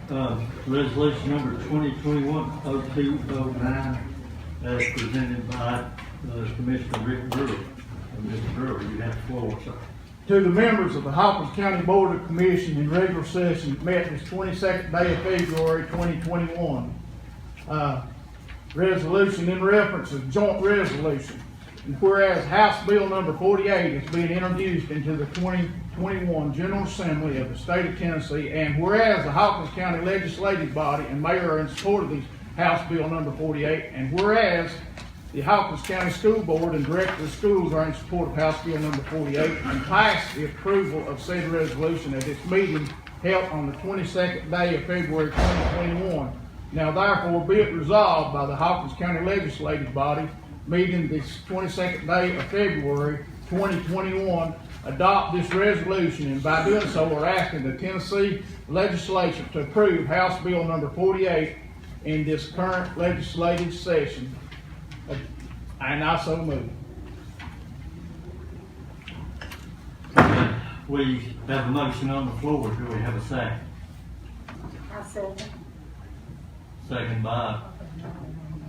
Resolution number 2021-0209, as presented by Commissioner Rick Brewer. Mr. Brewer, you have the floor, sir. To the members of the Hawkins County Board of Commission in regular session met this 22nd day of February 2021. Resolution in reference is joint resolution. And whereas House Bill number 48 is being introduced into the 2021 General Assembly of the State of Tennessee, and whereas the Hawkins County Legislative Body and Mayor are in support of the House Bill number 48, and whereas the Hawkins County School Board and Director of Schools are in support of House Bill number 48 and passed the approval of said resolution at its meeting held on the 22nd day of February 2021. Now therefore be it resolved by the Hawkins County Legislative Body meeting this 22nd day of February 2021, adopt this resolution, and by doing so we're asking the Tennessee legislature to approve House Bill number 48 in this current legislative session. And I so move. We have a motion on the floor. Do we have a second? I second. Second by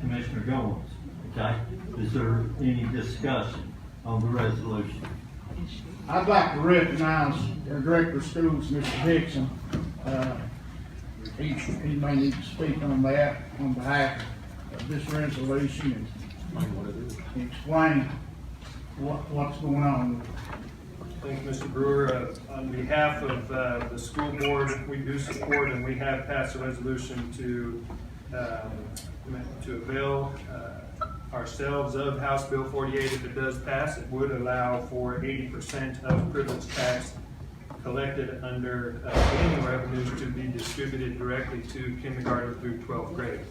Commissioner Goins. Okay. Is there any discussion on the resolution? I'd like to recognize our Director of Schools, Mr. Dixon. He may need to speak on that on behalf of this resolution and explain what's going on. Thank you, Mr. Brewer. On behalf of the school board, we do support and we have passed a resolution to avail ourselves of House Bill 48. If it does pass, it would allow for 80% of privilege tax collected under gaming revenues to be distributed directly to kindergarten through 12th grade.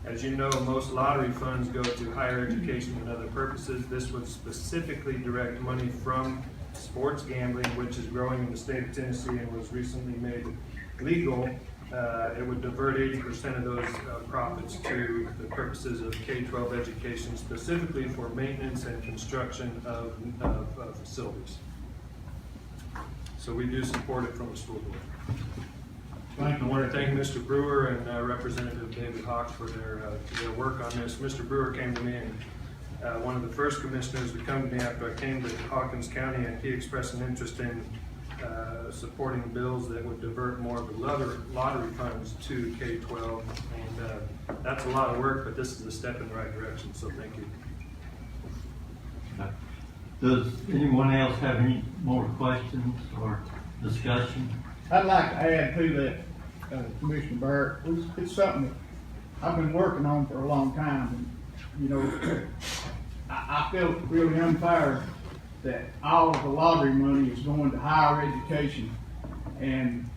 As you know, most lottery funds go to higher education and other purposes. This would specifically direct money from sports gambling, which is growing in the state of Tennessee and was recently made legal. It would divert 80% of those profits to the purposes of K-12 education, specifically for maintenance and construction of facilities. So we do support it from the school board. Thank I you. want to thank Mr. Brewer and Representative David Hawks for their work on this. Mr. Brewer came to me and one of the first commissioners to come to me after I came to Hawkins County, and he expressed an interest in supporting bills that would divert more of the lottery funds to K-12, and that's a lot of work, but this is a step in the right direction, so thank you. Does anyone else have any more questions or discussion? I'd like to add to that, Commissioner Barrett, it's something that I've been working on for a long time, and you know, I feel really unfair that all of the lottery money is going to higher education, and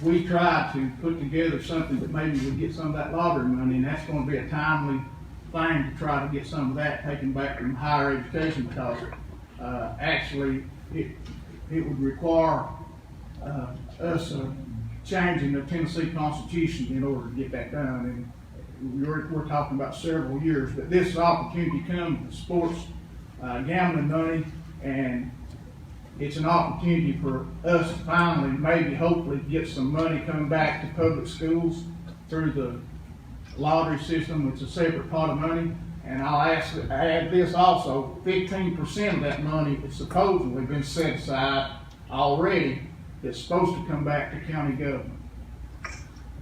we try to put together something that maybe would get some of that lottery money, and that's going to be a timely thing to try to get some of that taken back from higher education, because actually it would require us changing the Tennessee Constitution in order to get that done, and we're talking about several years, but this opportunity comes to sports gambling money, and it's an opportunity for us to finally, maybe, hopefully, get some money coming back to public schools through the lottery system. It's a separate pot of money, and I'll add this also: 15% of that money has supposedly been set aside already. That's supposed to come back to county government,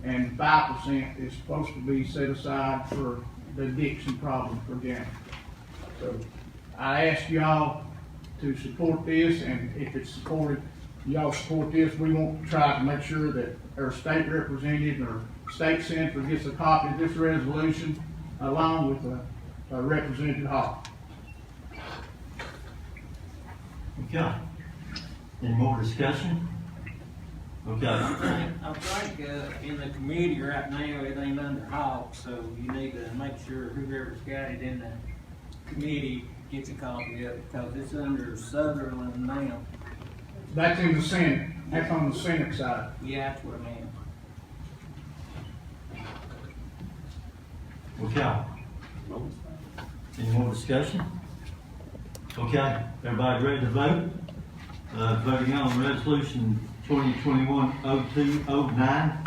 and 5% is supposed to be set aside for the addiction problem for gambling. So I ask y'all to support this, and if it's supported, y'all support this. We want to try to make sure that our state representative or state senator gets a copy of this resolution along with Representative Hawkins. Okay. Any more discussion? Okay. I think in the committee right now, it ain't under Hawks, so you need to make sure whoever's got it in the committee gets a copy of it, because it's under Sutherland now. That's in the Senate. That's on the Senate side. Yeah, that's what I meant. Okay. Any more discussion? Okay, everybody ready to vote? Voting on resolution 2021-0209.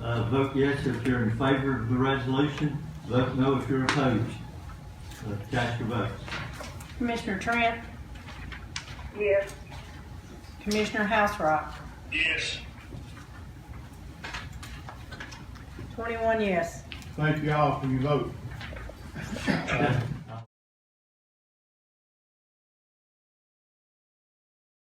Vote yes if you're in favor of the resolution, vote no if you're opposed. Cast your votes. Commissioner Trent, Yes. Commissioner Houserock, Yes. 21 yes. Thank you all for your vote.